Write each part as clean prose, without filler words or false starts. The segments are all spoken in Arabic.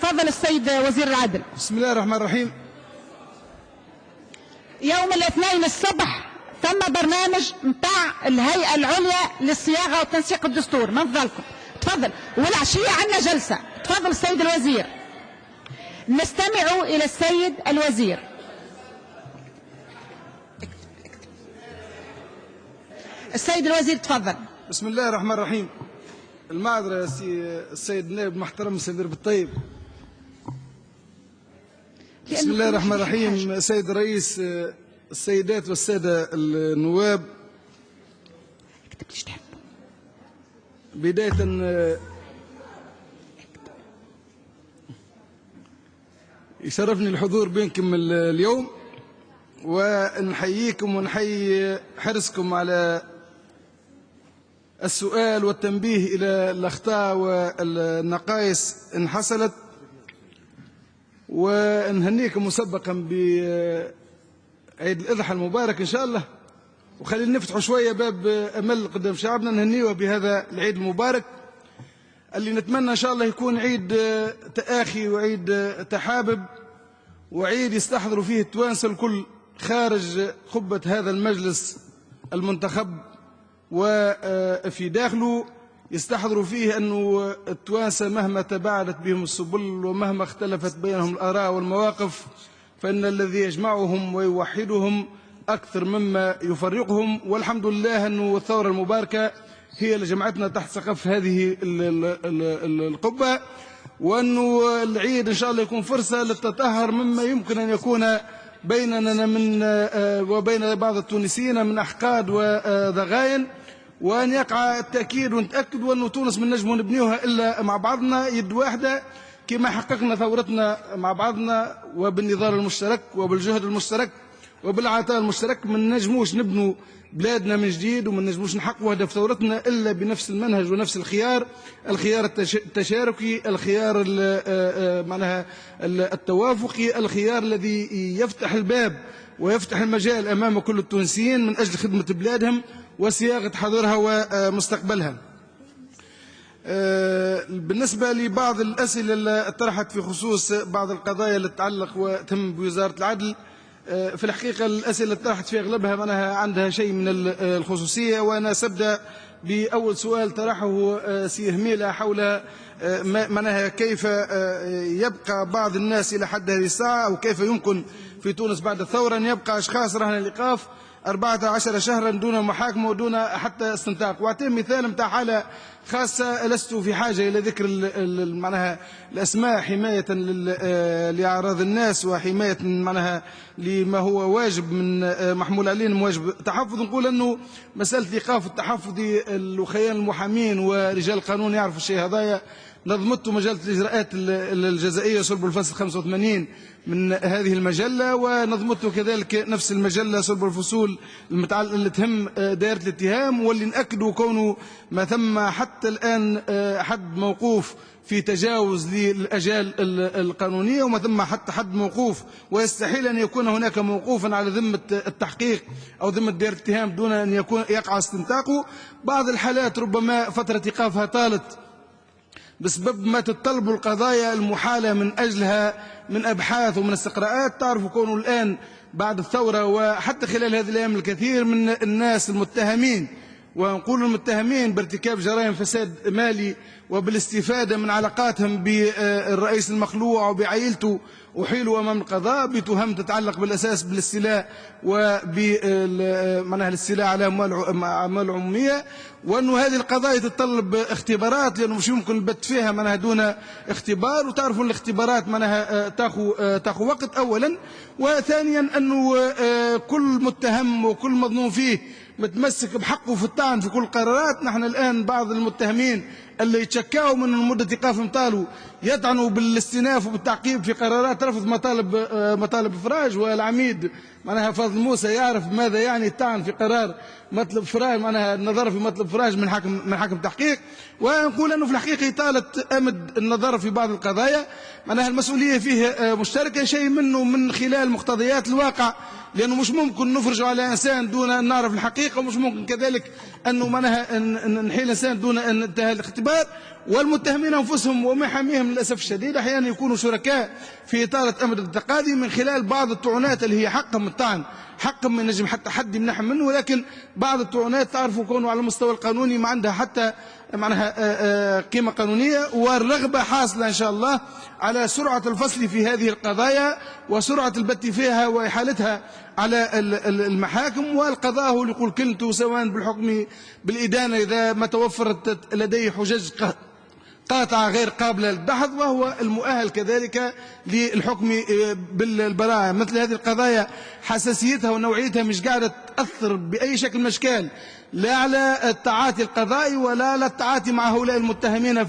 تفضل السيد وزير العدل. بسم الله الرحمن الرحيم. يوم الاثنين الصبح تم برنامج متاع الهيئة العليا للصياغة وتنسيق الدستور، من فضلكم تفضل. والعشية عندنا جلسة، تفضل السيد الوزير. نستمع إلى السيد الوزير. السيد الوزير تفضل. بسم الله الرحمن الرحيم. المعذرة السيد النائب المحترم سمير بالطيب. بسم الله الرحمن الرحيم. سيد الرئيس، السيدات والسادة النواب، بداية يشرفني الحضور بينكم اليوم، ونحييكم ونحيي حرصكم على السؤال والتنبيه إلى الأخطاء والنقائص إن حصلت، ونهنيكم مسبقا بعيد الأضحى المبارك إن شاء الله. وخلينا نفتحوا شوية باب أمل قدام شعبنا، نهنيه بهذا العيد المبارك اللي نتمنى إن شاء الله يكون عيد تآخي وعيد تحابب، وعيد يستحضروا فيه التوانسة الكل خارج قبة هذا المجلس المنتخب، وفي داخله يستحضروا فيه أنه التوانسة مهما تباعدت بهم السبل ومهما اختلفت بينهم الآراء والمواقف، فإن الذي يجمعهم ويوحدهم أكثر مما يفرقهم. والحمد لله أنه الثورة المباركة هي اللي جمعتنا تحت سقف هذه القبة، وأنه العيد إن شاء الله يكون فرصة للتطهر مما يمكن أن يكون بيننا من وبين بعض التونسيين من أحقاد وضغائن، وأن يقع التأكيد ونتأكد وأنه تونس من نجم نبنيها إلا مع بعضنا يد واحدة، كما حققنا ثورتنا مع بعضنا وبالنضال المشترك وبالجهد المشترك وبالعطاء المشترك. من نجموش نبنوا بلادنا من جديد، ومن نجموش نحققوا هدف ثورتنا إلا بنفس المنهج ونفس الخيار التشاركي، الخيار معناها التوافقي، الخيار الذي يفتح الباب ويفتح المجال أمام كل التونسيين من أجل خدمة بلادهم وصياغة حاضرها ومستقبلها. بالنسبة لبعض الأسئلة اللي طرحت في خصوص بعض القضايا اللي تتعلق وتهم بوزارة العدل، في الحقيقة الأسئلة اللي طرحت في أغلبها معناها عندها شيء من الخصوصية، وأنا سأبدأ بأول سؤال طرحه سي هميلة حول معناها كيف يبقى بعض الناس إلى حد هذه الساعة، أو كيف يمكن في تونس بعد الثورة أن يبقى أشخاص رهن الإيقاف 14 شهرا دون محاكمة ودون حتى استنطاق. واعطيهم مثال متاع حالة خاصة لست في حاجة إلى ذكر معناها الأسماء حماية لأعراض الناس وحماية معناها لما هو واجب من محمول علينا واجب تحفظ. نقول أنه مسألة إيقاف التحفظي الوخيان المحامين ورجال القانون يعرفوا الشيء هذايا، نظمته مجلة الإجراءات الجزائية صلب الفصل 85 من هذه المجلة، ونظمته كذلك نفس المجلة صلب الفصول اللي تهم دائرة الاتهام، واللي نأكدوا كونه ما ثم حتى الآن حد موقوف في تجاوز للأجال القانونية، وما ثم حتى حد موقوف، ويستحيل أن يكون هناك موقوفا على ذمة التحقيق أو ذمة دائرة الاتهام دون أن يقع استنطاقه. بعض الحالات ربما فترة إيقافها طالت بسبب ما تتطلب القضايا المحالة من أجلها من أبحاث ومن استقراءات. تعرفوا كونه الآن بعد الثورة وحتى خلال هذه الأيام الكثير من الناس المتهمين، ونقول المتهمين بارتكاب جرائم فساد مالي وبالاستفادة من علاقاتهم بالرئيس المخلوع وبعائلته، أحيلوا أمام القضاء بتهم تتعلق بالأساس بالاستيلاء وبمعنى الاستيلاء على أموال عمومية، وأنه هذه القضايا تتطلب اختبارات لأنه مش يمكن البت فيها معناها دون اختبار. وتعرفوا الاختبارات معناها تاخذ وقت أولا، وثانيا أنه كل متهم وكل مظنون فيه متمسك بحقه في الطعن في كل القرارات. نحن الآن بعض المتهمين اللي يتشكاوا من مدة إيقاف مطالوا يطعنوا بالاستئناف وبالتعقيب في قرارات رفض مطالب إفراج، والعميد معناها فاضل موسى يعرف ماذا يعني الطعن في قرار مطلب إفراج، معناها النظر في مطلب إفراج من حاكم تحقيق. ونقول أنه في الحقيقة طالت أمد النظر في بعض القضايا، معناها المسؤولية فيه مشتركة، شيء منه من خلال مقتضيات الواقع، لأنه مش ممكن نفرج على إنسان دون أن نعرف الحقيقة، ومش ممكن كذلك أنه معناها نحيل إنسان دون أن انتهى الاختبار. والمتهمين أنفسهم ومحاميهم للأسف الشديد أحيانا يكونوا شركاء في إطالة أمر التقاضي من خلال بعض الطعونات اللي هي حقهم الطعن، حقهم من نجم حتى حد يمنحهم منه، ولكن بعض الطعونات تعرفوا كونوا على المستوى القانوني ما عندها حتى معناها قيمة قانونية، والرغبة حاصلة إن شاء الله على سرعة الفصل في هذه القضايا وسرعة البت فيها وإحالتها على المحاكم، والقضاء هو اللي يقول كلمته سواء بالحكم بالإدانة إذا ما توفرت لديه حجج قاطعة غير قابلة للدحض، وهو المؤهل كذلك للحكم بالبراءة. مثل هذه القضايا حساسيتها ونوعيتها مش قاعدة تأثر بأي شكل من الأشكال لا على التعاطي القضائي ولا على التعاطي مع هؤلاء المتهمين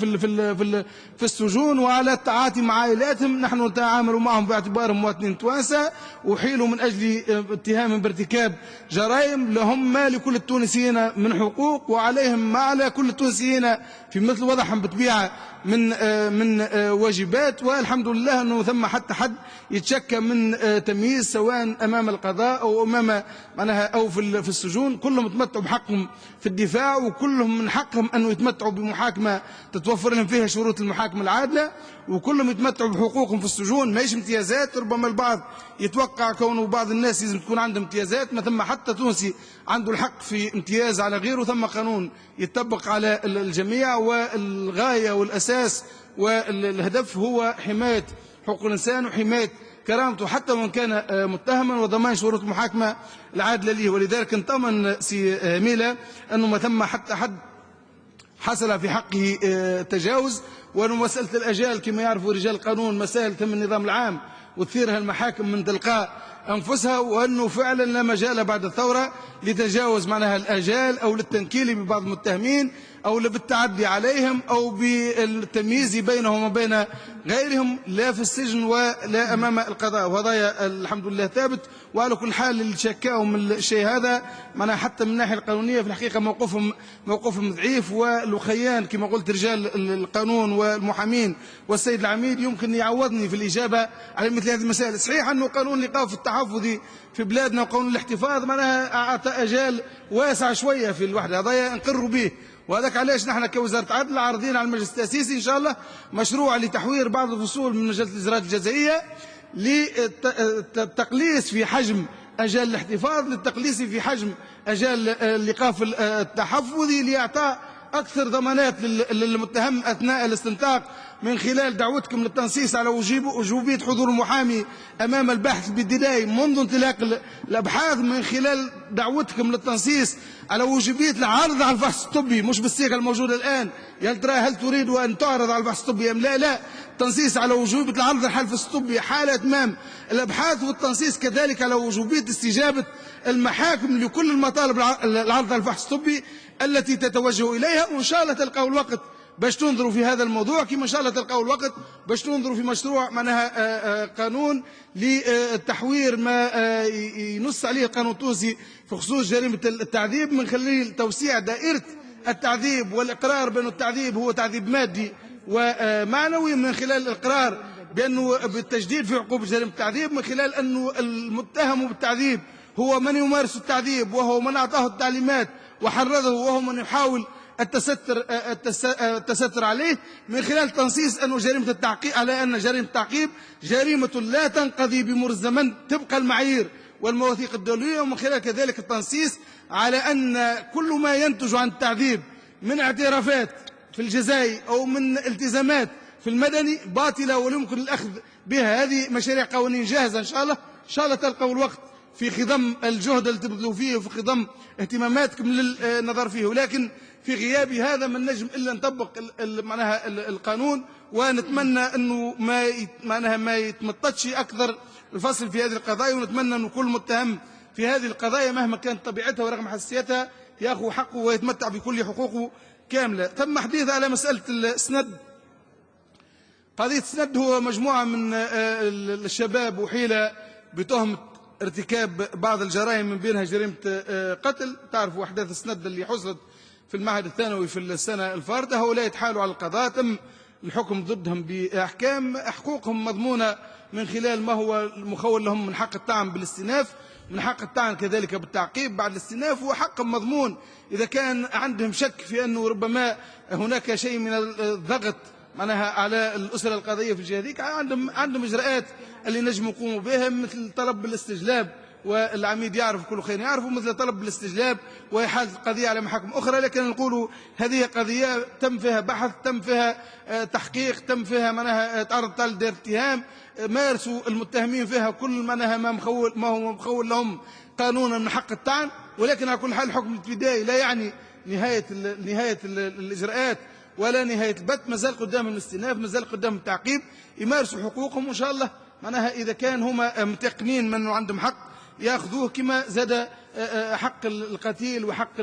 في السجون وعلى التعاطي مع عائلاتهم. نحن نتعامل معهم باعتبارهم مواطنين توانسة وحيلوا من أجل اتهامهم بارتكاب جرائم، لهم ما لكل التونسيين من حقوق وعليهم ما على كل التونسيين في مثل وضعهم بطبيعة من واجبات. والحمد لله أنه ثم حتى حد يتشكى من تمييز سواء أمام القضاء أو أمام معناها أو في السجون، كلهم يتمتعوا بحقهم في الدفاع وكلهم من حقهم أن يتمتعوا بمحاكمة تتوفر لهم فيها شروط المحاكمة العادلة، وكلهم يتمتعوا بحقوقهم في السجون، ماهيش امتيازات. ربما البعض يتوقع كونه بعض الناس لازم تكون عندهم امتيازات، ما ثم حتى تونسي عنده الحق في امتياز على غيره، ثم قانون يتطبق على الجميع، والغاية والأساس والهدف هو حماية حقوق الإنسان وحماية كرامته حتى وإن كان متهما وضمان شروط المحاكمة العادلة له. ولذلك انطمن سي ميلا أنه ما ثم حتى حد حصل في حقه تجاوز، وأنه مسألة الأجال كما يعرفوا رجال القانون مسائل تم النظام العام وتثيرها المحاكم من تلقاء أنفسها، وأنه فعلا لا مجال بعد الثورة لتجاوز معناها الأجال أو للتنكيل ببعض المتهمين أو بالتعدي عليهم أو بالتمييز بينهم وبين غيرهم لا في السجن ولا أمام القضاء. وهذا الحمد لله ثابت. وعلى كل حال اللي شكاهم من الشيء هذا معناها حتى من الناحية القانونية في الحقيقة موقفهم ضعيف، والخيان كما قلت رجال القانون والمحامين والسيد العميد يمكن يعوضني في الإجابة على مثل هذه المسائل. صحيح أنه قانون الإيقاف التحفظي في بلادنا وقانون الاحتفاظ معناها أعطى أجال واسع شوية في الوحدة، هذا نقر به، وهذاك علاش نحن كوزارة عدل عارضين على المجلس التأسيسي إن شاء الله مشروع لتحوير بعض الفصول من مجلة الإجراءات الجزائية للتقليص في حجم أجال الاحتفاظ، للتقليص في حجم أجال الإيقاف التحفظي، لإعطاء أكثر ضمانات للمتهم أثناء الاستنطاق من خلال دعوتكم للتنصيص على وجوبية حضور المحامي أمام الباحث الابتدائي منذ انطلاق الأبحاث، من خلال دعوتكم للتنصيص على وجوبية العرض على الفحص الطبي مش بالصيغة الموجودة الآن. هل تريد أن تعرض على الفحص الطبي أم لا؟ لا، التنصيص على وجوبية العرض على الفحص الطبي حال إتمام الأبحاث، والتنصيص كذلك على وجوبية استجابة المحاكم لكل المطالب العرض على الفحص الطبي التي تتوجه إليها. وإن شاء الله تلقوا الوقت باش تنظروا في هذا الموضوع، كما إن شاء الله تلقوا الوقت باش تنظروا في مشروع معناها قانون لتحوير ما ينص عليه القانون التونسي في خصوص جريمة التعذيب من خلال توسيع دائرة التعذيب والإقرار بأن التعذيب هو تعذيب مادي ومعنوي، من خلال الإقرار بأنه بالتجديد في عقوبة جريمة التعذيب، من خلال أنه المتهم بالتعذيب هو من يمارس التعذيب وهو من أعطاه التعليمات وحرضه وهو من يحاول التستر عليه، من خلال تنصيص أنه جريمة التعقيب على أن جريمة التعقيب جريمة لا تنقضي بمر الزمن تبقى المعايير والمواثيق الدولية، ومن خلال كذلك التنصيص على أن كل ما ينتج عن التعذيب من اعترافات في الجزائي أو من التزامات في المدني باطلة ولا يمكن الأخذ بها. هذه مشاريع قوانين جاهزة إن شاء الله تلقوا الوقت في خضم الجهد اللي تبذلوا فيه وفي خضم اهتماماتكم للنظر فيه، ولكن في غياب هذا ما نجم إلا نطبق معناها القانون، ونتمنى أنه ما يتمططش أكثر الفصل في هذه القضايا، ونتمنى أنه كل متهم في هذه القضايا مهما كانت طبيعتها ورغم حساسيتها يأخذ حقه ويتمتع بكل حقوقه كاملة. تم حديث على مسألة السند. قضية السند هو مجموعة من الشباب أحيل بتهمة ارتكاب بعض الجرائم من بينها جريمة قتل. تعرفوا أحداث السند اللي حصلت في المعهد الثانوي في السنة الفاردة، هؤلاء يتحالوا على القضاء، تم الحكم ضدهم بأحكام، حقوقهم مضمونة من خلال ما هو مخول لهم من حق الطعن بالاستئناف، من حق الطعن كذلك بالتعقيب بعد الاستئناف، وحق مضمون إذا كان عندهم شك في أنه ربما هناك شيء من الضغط معناها على الأسرة القضائية في الجهة ذيك، عندهم إجراءات اللي نجم يقوموا بها، مثل طلب بالاستجلاب، والعميد يعرف كل خير يعرفه، مثل طلب بالاستجلاب وإحالة القضية على محاكم أخرى. لكن نقولوا هذه قضية تم فيها بحث، تم فيها تحقيق، تم فيها معناها تعرض لدار اتهام، مارسوا المتهمين فيها كل معناها ما هو مخول لهم قانونا من حق الطعن. ولكن على كل حال الحكم الابتدائي لا يعني نهاية الإجراءات ولا نهاية البت، مازال قدام الاستئناف، مازال قدام التعقيب، يمارسوا حقوقهم وإن شاء الله معناها إذا كان هما متيقنين من عندهم حق ياخذوه، كما زاد حق القتيل وحق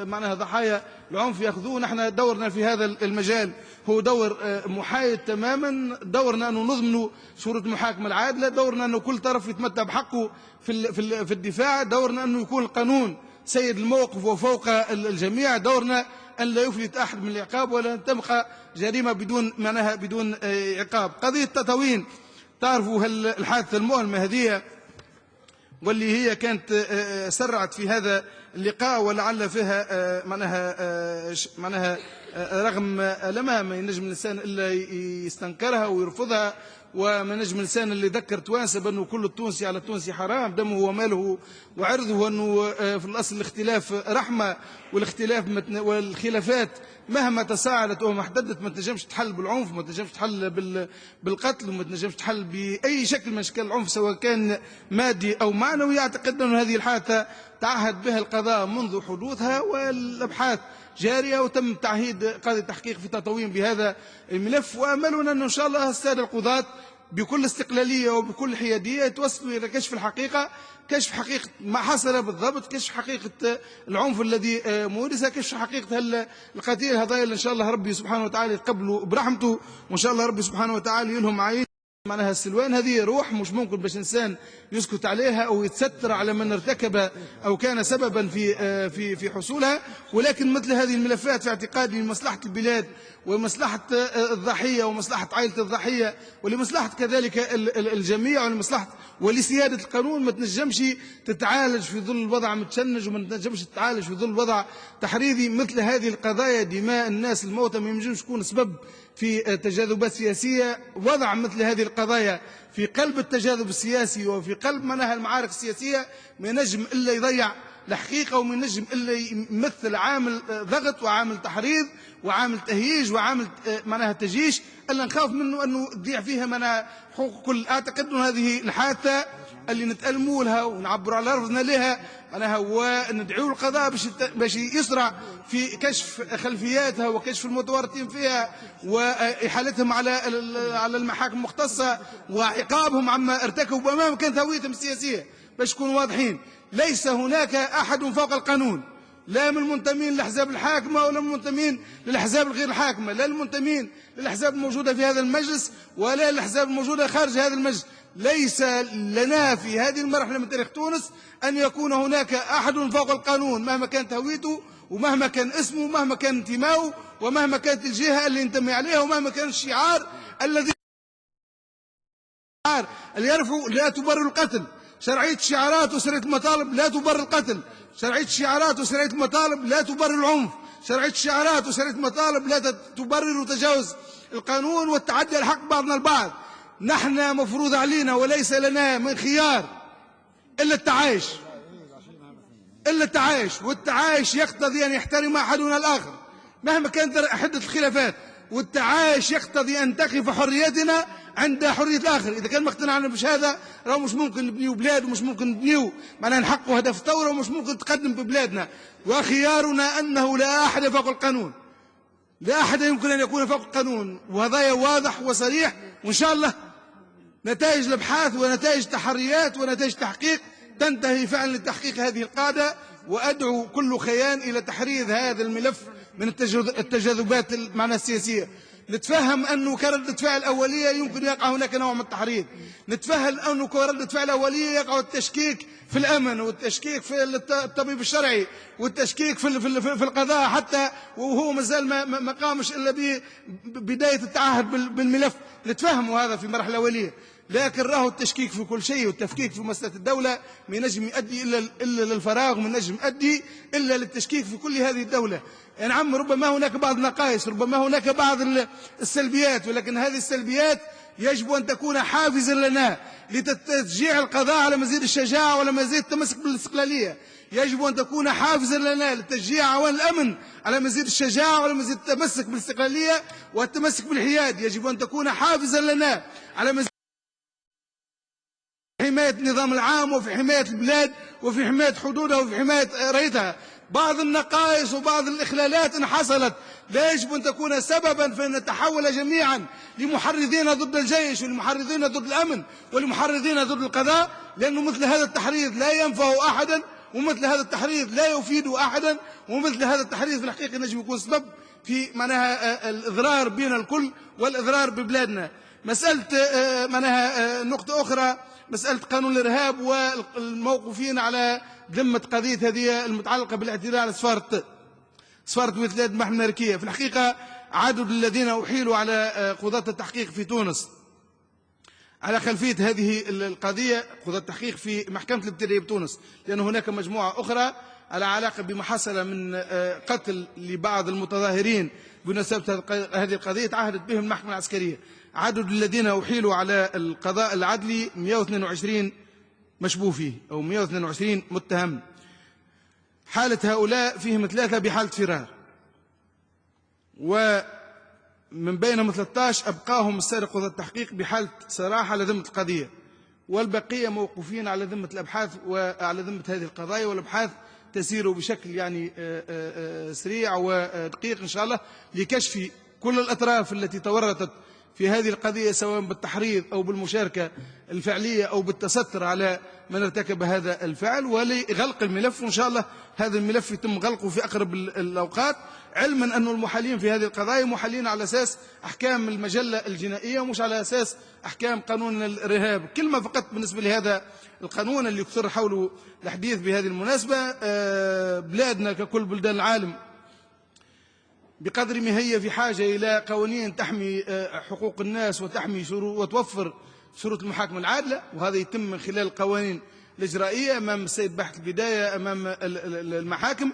معناها ضحايا العنف ياخذوه. نحن دورنا في هذا المجال هو دور محايد تماما، دورنا أنه نضمن شروط المحاكمة العادلة، دورنا أنه كل طرف يتمتع بحقه في الدفاع، دورنا أنه يكون القانون سيد الموقف وفوق الجميع، دورنا أن لا يفلت أحد من العقاب ولا تبقى جريمة بدون عقاب. قضية تطاوين، تعرفوا الحادثة المؤلمة هذه واللي هي كانت سرعت في هذا اللقاء، ولعل فيها معناها رغم ألمها ما ينجم الإنسان إلا يستنكرها ويرفضها، وما نجم الإنسان اللي ذكر توانسة بأنه كل التونسي على التونسي حرام دمه وماله وعرضه، وأنه في الأصل الاختلاف رحمة، والخلافات مهما تساعدت وما احتدت ما تنجمش تحل بالعنف، ما تنجمش تحل بالقتل، وما تنجمش تحل بأي شكل من أشكال العنف سواء كان مادي أو معنوي. أعتقد أن هذه الحادثة تعهد بها القضاء منذ حدوثها، والأبحاث جارية، وتم تعهيد قاضي التحقيق في تطوين بهذا الملف، وأملنا أن إن شاء الله السادة القضاة بكل استقلالية وبكل حيادية يتوصلوا إلى كشف الحقيقة، كشف حقيقة ما حصل بالضبط، كشف حقيقة العنف الذي مورس، كشف حقيقة القتيل هذا اللي إن شاء الله ربي سبحانه وتعالى يتقبله برحمته، وإن شاء الله ربي سبحانه وتعالى يلهم عايش. معناها السلوان هذه روح مش ممكن باش إنسان يسكت عليها أو يتستر على من ارتكب أو كان سببا في حصولها. ولكن مثل هذه الملفات في اعتقادي لمصلحة البلاد ومصلحة الضحية ومصلحة عائلة الضحية ولمصلحة كذلك الجميع ولسيادة القانون ما تنجمش تتعالج في ظل وضع متشنج، وما تنجمش تتعالج في ظل وضع تحريضي. مثل هذه القضايا دماء الناس الموتى ما ينجمش تكون سبب في تجاذبات سياسية. وضع مثل هذه القضايا في قلب التجاذب السياسي وفي قلب منها المعارك السياسية ما ينجم إلا يضيع الحقيقة، وما ينجم إلا يمثل عامل ضغط وعامل تحريض وعامل تهييج وعامل معناها تجيش اللي نخاف منه أنه تضيع فيها منها حقوق كل. أعتقد أن هذه الحادثة اللي نتألموا لها ونعبروا على رفضنا لها معناها وندعو القضاء باش يسرع في كشف خلفياتها وكشف المتورطين فيها وإحالتهم على المحاكم المختصة وعقابهم عما ارتكبوا أمام كانت هويتهم السياسية. باش نكونوا واضحين، ليس هناك أحد فوق القانون، لا من المنتمين للأحزاب الحاكمة ولا من المنتمين للأحزاب الغير الحاكمة، لا المنتمين للأحزاب الموجودة في هذا المجلس ولا الأحزاب الموجودة خارج هذا المجلس. ليس لنا في هذه المرحلة من تاريخ تونس أن يكون هناك أحد فوق القانون مهما كانت هويته ومهما كان اسمه ومهما كان انتماؤه ومهما كانت الجهة اللي ينتمي عليها ومهما كان الشعار الذي يرفع. لا تبرر القتل، شرعية الشعارات وسرية المطالب لا تبرر القتل، شرعية الشعارات وسرية المطالب لا تبرر العنف، شرعية الشعارات وسرية المطالب لا تبرر تجاوز القانون والتعدي على حق بعضنا البعض. نحن مفروض علينا وليس لنا من خيار إلا التعايش، والتعايش يقتضي أن يحترم أحدنا الآخر مهما كانت حدة الخلافات، والتعايش يقتضي أن تقف حريتنا عند حرية الآخر. إذا كان ما اقتنعنا بهذا راهو مش ممكن نبنيو بلاد ومش ممكن نبنيو معناها نحققوا هدف الثورة ومش ممكن تقدم ببلادنا. وخيارنا أنه لا أحد فوق القانون، لا أحد يمكن أن يكون فوق القانون، وهذا واضح وصريح. وإن شاء الله نتائج الأبحاث ونتائج تحريات ونتائج تحقيق تنتهي فعلا لتحقيق هذه القادة. وأدعو كل خيان إلى تحرير هذا الملف من التجاذبات السياسية. نتفهم أنه كردة فعل أولية يمكن يقع هناك نوع من التحريض، نتفهم أنه كردة فعل أولية يقع التشكيك في الأمن والتشكيك في الطبيب الشرعي والتشكيك في القضاء، حتى وهو مازال ما قامش إلا ببداية التعهد بالملف. نتفهموا هذا في مرحلة أولية، لكن راهو التشكيك في كل شيء والتفكيك في مسألة الدولة ما ينجم يؤدي إلا للفراغ، وما ينجم يؤدي إلا للتشكيك في كل هذه الدولة. نعم ربما هناك بعض النقائص، ربما هناك بعض السلبيات، ولكن هذه السلبيات يجب أن تكون حافزا لنا لتشجيع القضاء على مزيد الشجاعة وعلى مزيد التمسك بالاستقلالية. يجب أن تكون حافزا لنا لتشجيع عوان الأمن على مزيد الشجاعة وعلى مزيد التمسك بالاستقلالية والتمسك بالحياد. يجب أن تكون حافزا لنا على مزيد حماية النظام العام وفي حماية البلاد وفي حماية حدودها وفي حماية ريتها. بعض النقائص وبعض الإخلالات إن حصلت لا يجب أن تكون سببا في أن نتحول جميعا لمحرضين ضد الجيش ولمحرضين ضد الأمن ولمحرضين ضد القضاء، لأنه مثل هذا التحريض لا ينفع أحدا، ومثل هذا التحريض لا يفيد أحدا، ومثل هذا التحريض في الحقيقة نجم يكون سبب في معناها الإضرار بين الكل والإضرار ببلادنا. مسألة معناها نقطة أخرى، مسألة قانون الإرهاب والموقوفين على ذمة قضية هذه المتعلقة بالاعتداء على سفارة الولايات المتحدة الأمريكية. في الحقيقة عدد الذين أحيلوا على قضاة التحقيق في تونس على خلفية هذه القضية، قضاة التحقيق في محكمة الابتدائية بتونس، لأن هناك مجموعة أخرى على علاقة بمحصلة من قتل لبعض المتظاهرين بمناسبة هذه القضية تعهدت بهم المحكمة العسكرية. عدد الذين أحيلوا على القضاء العدلي 122 مشبوه فيه أو 122 متهم. حالة هؤلاء فيهم 3 بحالة فرار، ومن بينهم 13 أبقاهم السارق قضاة التحقيق بحالة صراحة على ذمة القضية، والبقية موقوفين على ذمة الأبحاث وعلى ذمة هذه القضايا، والأبحاث تسير بشكل يعني سريع ودقيق إن شاء الله لكشف كل الأطراف التي تورطت في هذه القضية، سواء بالتحريض أو بالمشاركة الفعلية أو بالتستر على من ارتكب هذا الفعل، ولغلق الملف. وإن شاء الله هذا الملف يتم غلقه في أقرب الأوقات، علما أن المحالين في هذه القضايا محالين على أساس أحكام المجلة الجنائية ومش على أساس أحكام قانون الإرهاب. كلمة فقط بالنسبة لهذا القانون اللي يكثر حوله الحديث بهذه المناسبة. بلادنا ككل بلدان العالم بقدر ما هي في حاجة إلى قوانين تحمي حقوق الناس وتحمي وتوفر شروط المحاكمة العادلة، وهذا يتم من خلال القوانين الإجرائية أمام السيد بحث البداية أمام المحاكم.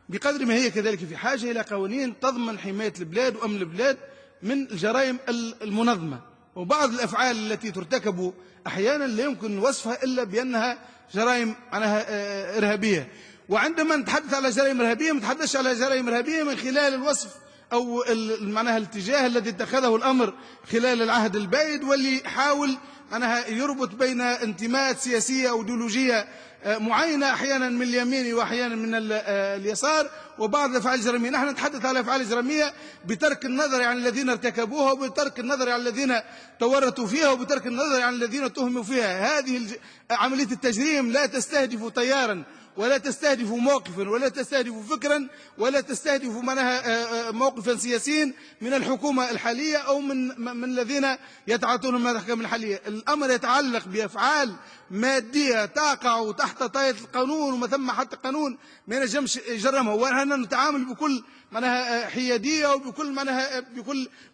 بقدر ما هي كذلك في حاجة إلى قوانين تضمن حماية البلاد وأمن البلاد من الجرائم المنظمة وبعض الأفعال التي ترتكب أحيانا لا يمكن وصفها إلا بأنها جرائم معناها إرهابية. وعندما نتحدث على جرائم إرهابية ما نتحدثش على جرائم إرهابية من خلال الوصف أو معناها الاتجاه الذي اتخذه الأمر خلال العهد البائد، واللي حاول معناها يربط بين انتماءات سياسية أو ايديولوجية معينة أحيانا من اليمين وأحيانا من اليسار وبعض الأفعال الجريمية. نحن نتحدث على أفعال جريمية بترك النظر عن الذين ارتكبوها وبترك النظر عن الذين تورطوا فيها وبترك النظر عن الذين تهموا فيها. هذه عملية التجريم لا تستهدف تيارا ولا تستهدف موقفا ولا تستهدف فكرا ولا تستهدف معناها موقفا سياسيا من الحكومة الحالية أو من الذين يتعاطون مع الأحكام الحالية. الأمر يتعلق بأفعال مادية تقع تحت طاية القانون وما ثم حتى قانون ما ينجمش يجرمها، ونحن نتعامل بكل معناها حيادية وبكل معناها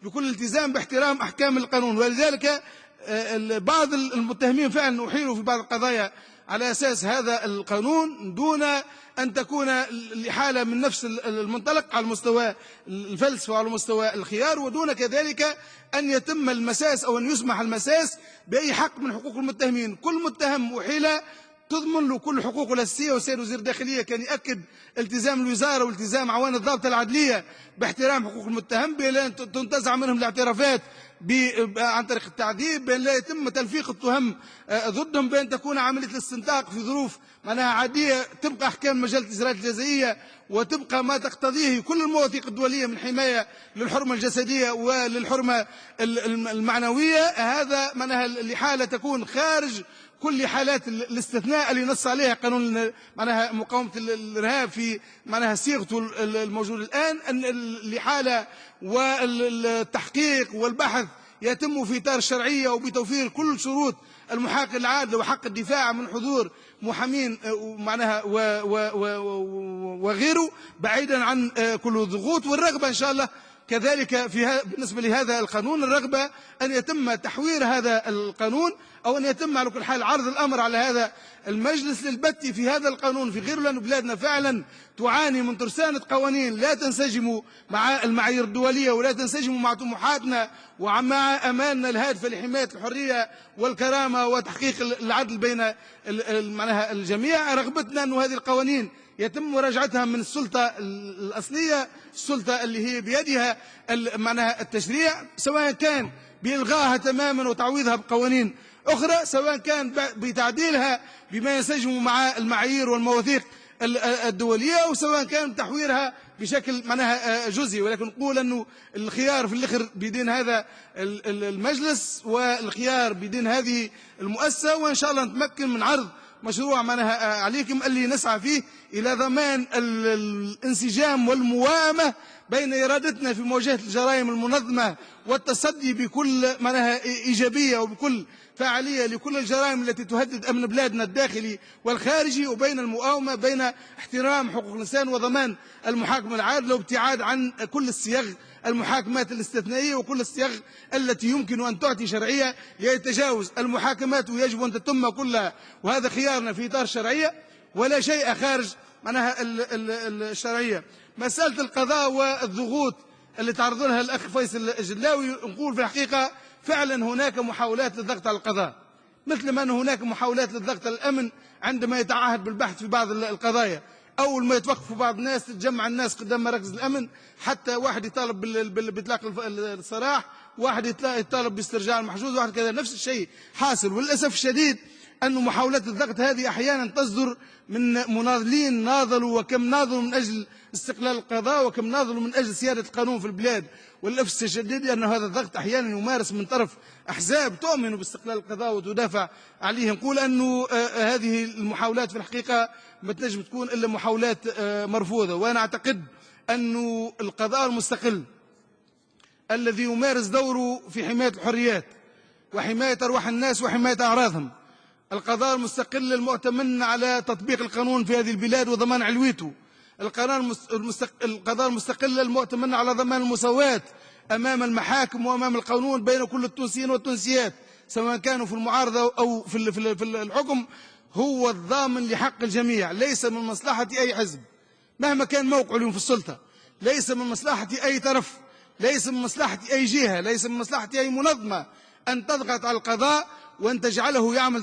بكل التزام باحترام أحكام القانون. ولذلك بعض المتهمين فعلا أحيلوا في بعض القضايا على أساس هذا القانون دون أن تكون الإحالة من نفس المنطلق على المستوى الفلسفة وعلى مستوى الخيار، ودون كذلك أن يتم المساس أو أن يسمح المساس بأي حق من حقوق المتهمين. كل متهم أحيل تضمن له كل حقوقه الأساسية، والسيد وزير الداخلية كان يأكد التزام الوزارة والتزام عوان الضابط العدلية باحترام حقوق المتهم بأن تنتزع منهم الاعترافات عن طريق التعذيب، بأن لا يتم تلفيق التهم ضدهم، بأن تكون عملية الاستنطاق في ظروف معناها عادية تبقى أحكام مجلة الإجراءات الجزائية وتبقى ما تقتضيه كل المواثيق الدولية من حماية للحرمة الجسدية وللحرمة المعنوية. هذا معناها الإحالة تكون خارج كل حالات الاستثناء اللي نص عليها قانون معناها مقاومة الإرهاب في معناها صيغته الموجودة الآن، أن الإحالة والتحقيق والبحث يتم في إطار الشرعية وبتوفير كل شروط المحاكاة العادلة وحق الدفاع من حضور محامين معناها وغيره، بعيدا عن كل الضغوط. والرغبة إن شاء الله كذلك بالنسبة لهذا القانون، الرغبة أن يتم تحوير هذا القانون، أو أن يتم على كل حال عرض الأمر على هذا المجلس للبت في هذا القانون في غيره، لأن بلادنا فعلا تعاني من ترسانة قوانين لا تنسجم مع المعايير الدولية ولا تنسجم مع طموحاتنا ومع أمالنا الهادفة لحماية الحرية والكرامة وتحقيق العدل بين معناها الجميع. رغبتنا أن هذه القوانين يتم مراجعتها من السلطة الأصلية، السلطة اللي هي بيدها معناها التشريع، سواء كان بإلغائها تماما وتعويضها بقوانين أخرى، سواء كان بتعديلها بما ينسجم مع المعايير والمواثيق الدولية، وسواء كان تحويرها بشكل معناها جزئي. ولكن نقول أنه الخيار في الآخر بيدين هذا المجلس والخيار بيدين هذه المؤسسة، وإن شاء الله نتمكن من عرض مشروع معناها عليكم اللي نسعى فيه إلى ضمان الانسجام والموائمة بين إرادتنا في مواجهة الجرائم المنظمة والتصدي بكل معناها إيجابية وبكل فاعلية لكل الجرائم التي تهدد أمن بلادنا الداخلي والخارجي، وبين المؤاومة بين احترام حقوق الإنسان وضمان المحاكمة العادلة وابتعاد عن كل الصيغ المحاكمات الاستثنائية وكل الصيغ التي يمكن أن تعطي شرعية لتجاوز المحاكمات، ويجب أن تتم كلها، وهذا خيارنا في إطار الشرعية ولا شيء خارج معناها الشرعية. مسألة القضاء والضغوط اللي تعرض لها الأخ فيصل الجلاوي، نقول في الحقيقة فعلا هناك محاولات للضغط على القضاء، مثل ما أن هناك محاولات للضغط على الأمن عندما يتعهد بالبحث في بعض القضايا. أول ما يتوقفوا بعض الناس تتجمع الناس قدام مراكز الأمن، حتى واحد يطالب بإطلاق السراح، واحد يطالب باسترجاع المحجوز، واحد كذا. نفس الشيء حاصل، وللأسف الشديد أن محاولات الضغط هذه أحيانا تصدر من مناضلين ناضلوا، وكم ناضلوا من أجل استقلال القضاء وكم ناضلوا من أجل سيادة القانون في البلاد. والأسف الشديد أن هذا الضغط أحيانا يمارس من طرف أحزاب تؤمن باستقلال القضاء وتدافع عليه. نقول أنه هذه المحاولات في الحقيقة ما تنجم تكون إلا محاولات مرفوضة. وأنا أعتقد أن القضاء المستقل الذي يمارس دوره في حماية الحريات وحماية أرواح الناس وحماية أعراضهم، القضاء المستقل المؤتمن على تطبيق القانون في هذه البلاد وضمان علويته، القضاء المستقل المؤتمن على ضمان المساواة أمام المحاكم وأمام القانون بين كل التونسيين والتونسيات، سواء كانوا في المعارضة أو في الحكم، هو الضامن لحق الجميع. ليس من مصلحة أي حزب مهما كان موقعه اليوم في السلطة، ليس من مصلحة أي طرف، ليس من مصلحة أي جهة، ليس من مصلحة أي منظمة أن تضغط على القضاء وأن تجعله يعمل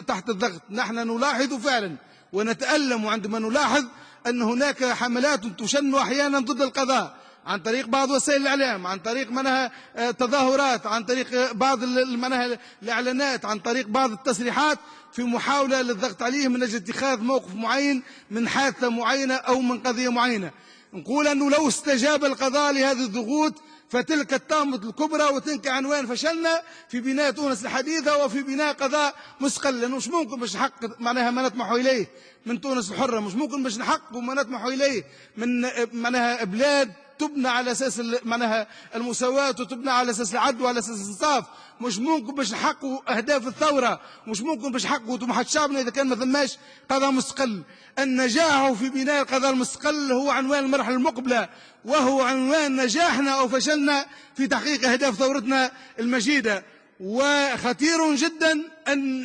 تحت الضغط. نحن نلاحظ فعلا ونتألم عندما نلاحظ أن هناك حملات تشن أحيانا ضد القضاء عن طريق بعض وسائل الإعلام، عن طريق منها تظاهرات، عن طريق بعض منها الإعلانات، عن طريق بعض التصريحات، في محاولة للضغط عليه من أجل اتخاذ موقف معين من حادثة معينة أو من قضية معينة. نقول أنه لو استجاب القضاء لهذه الضغوط فتلك الطامة الكبرى وتلك عنوان فشلنا في بناء تونس الحديثة وفي بناء قضاء مستقل. لأنه مش ممكن باش نحقق معناها ما نطمح إليه من تونس الحرة، مش ممكن باش نحقق ما نطمح إليه من معناها بلاد تبنى على أساس معناها المساواة وتبنى على أساس العدل وعلى أساس الإنصاف. مش ممكن باش نحققوا أهداف الثورة، مش ممكن باش نحققوا طموحات شعبنا إذا كان ما ثماش قضاء مستقل. النجاح في بناء القضاء المستقل هو عنوان المرحلة المقبلة، وهو عنوان نجاحنا أو فشلنا في تحقيق أهداف ثورتنا المجيدة. وخطير جدا أن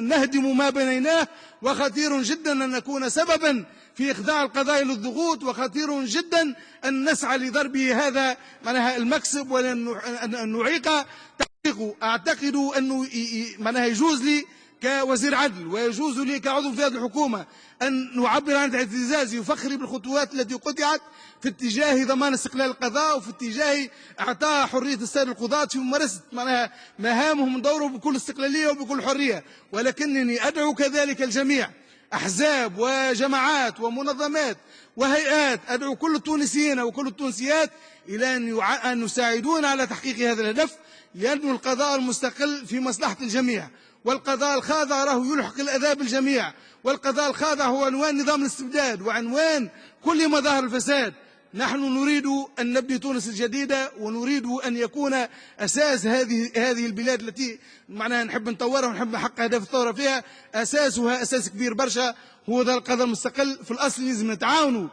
نهدم ما بنيناه، وخطير جدا أن نكون سببا في إخضاع القضايا للضغوط، وخطير جدا أن نسعى لضربه هذا معناها المكسب ولن نعيق تحقيقه. أعتقد أنه معناها يجوز لي كوزير عدل ويجوز لي كعضو في هذه الحكومة أن نعبر عن اعتزازي وفخري بالخطوات التي قطعت في اتجاه ضمان استقلال القضاء وفي اتجاه إعطاء حرية السادة القضاة في ممارسة معناها مهامهم من دوره بكل استقلالية وبكل حرية. ولكنني أدعو كذلك الجميع، أحزاب وجماعات ومنظمات وهيئات، أدعو كل التونسيين وكل التونسيات إلى أن يساعدون على تحقيق هذا الهدف، لأن القضاء المستقل في مصلحة الجميع، والقضاء الخاضع راه يلحق الأذى بالجميع، والقضاء الخاضع هو عنوان نظام الاستبداد وعنوان كل مظاهر الفساد. نحن نريد أن نبني تونس الجديدة، ونريد أن يكون أساس هذه البلاد التي معناها نحب نطورها ونحب نحقق أهداف الثورة فيها، أساسها أساس كبير برشا، هو ذا القضاء المستقل. في الأصل لازم نتعاونوا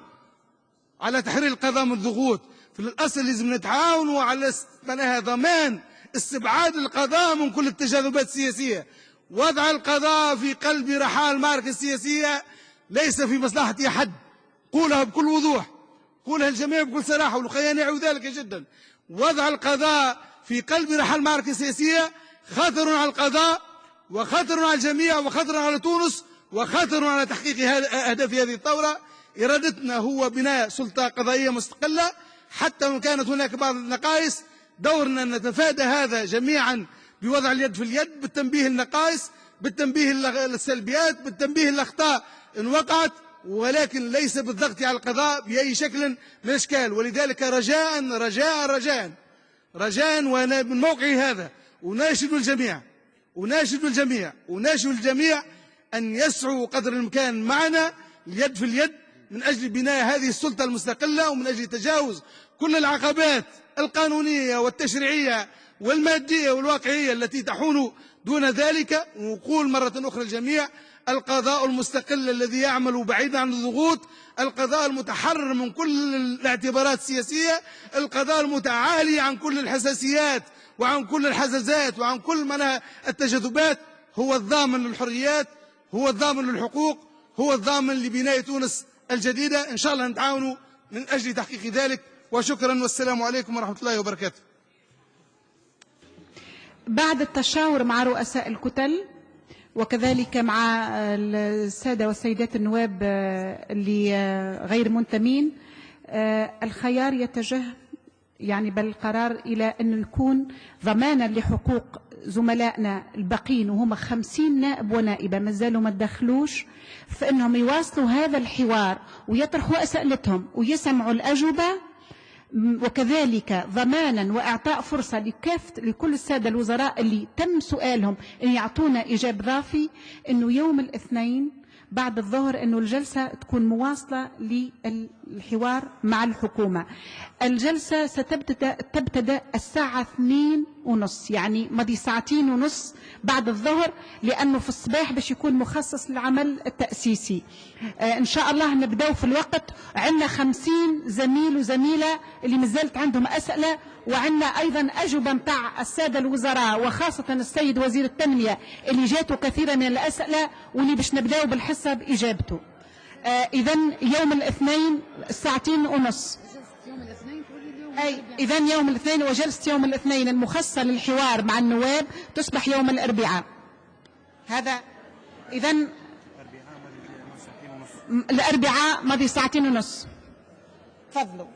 على تحرير القضاء من الضغوط، في الأصل لازم نتعاونوا على معناها ضمان استبعاد القضاء من كل التجاذبات السياسية. وضع القضاء في قلب رحال المعركة السياسية ليس في مصلحة أحد، قولها بكل وضوح، قولها الجميع بكل صراحة، والخيان يعوا ذلك جدا. وضع القضاء في قلب رحال المعركة السياسية خطر على القضاء، وخطر على الجميع، وخطر على تونس، وخطر على تحقيق أهداف هذه الثورة. إرادتنا هو بناء سلطة قضائية مستقلة، حتى وإن كانت هناك بعض النقائص دورنا أن نتفادى هذا جميعا بوضع اليد في اليد، بالتنبيه النقائص، بالتنبيه للسلبيات، بالتنبيه الأخطاء إن وقعت، ولكن ليس بالضغط على القضاء بأي شكل من الأشكال. ولذلك رجاء وأنا من موقعي هذا أناشد الجميع أن يسعوا قدر الإمكان معنا اليد في اليد من أجل بناء هذه السلطة المستقلة، ومن أجل تجاوز كل العقبات القانونية والتشريعية والمادية والواقعية التي تحول دون ذلك. ونقول مرة أخرى الجميع: القضاء المستقل الذي يعمل بعيدا عن الضغوط، القضاء المتحرر من كل الاعتبارات السياسية، القضاء المتعالي عن كل الحساسيات وعن كل الحزازات وعن كل من التجاذبات، هو الضامن للحريات، هو الضامن للحقوق، هو الضامن لبناء تونس الجديدة. إن شاء الله نتعاونوا من أجل تحقيق ذلك. وشكرا، والسلام عليكم ورحمة الله وبركاته. بعد التشاور مع رؤساء الكتل وكذلك مع السادة والسيدات النواب اللي غير منتمين، الخيار يتجه بالقرار إلى أن يكون ضمانا لحقوق زملائنا الباقين، وهم 50 نائب ونائبة ما زالوا ما تدخلوش، فإنهم يواصلوا هذا الحوار ويطرحوا أسئلتهم ويسمعوا الأجوبة، وكذلك ضمانا وإعطاء فرصة لكل السادة الوزراء اللي تم سؤالهم أن يعطونا إجابة ضافي، أنه يوم الاثنين بعد الظهر أنه الجلسة تكون مواصلة للحوار مع الحكومة. الجلسة ستبتدأ الساعة 2:30، يعني مضي 2.5 ساعة بعد الظهر، لأنه في الصباح باش يكون مخصص للعمل التأسيسي. إن شاء الله نبدأ في الوقت. عندنا 50 زميل وزميلة اللي مازالت عندهم أسئلة، وعندنا أيضا أجوبة متاع السادة الوزراء وخاصة السيد وزير التنمية اللي جاته كثيرا من الأسئلة واللي باش نبدأ بالحصة بإجابته. إذن يوم الاثنين 2.5 ساعة. إذن يوم الاثنين، وجلسة يوم الاثنين المخصصة للحوار مع النواب تصبح يوم الأربعاء. هذا إذن الأربعاء مضي 2.5 ساعة. تفضلوا.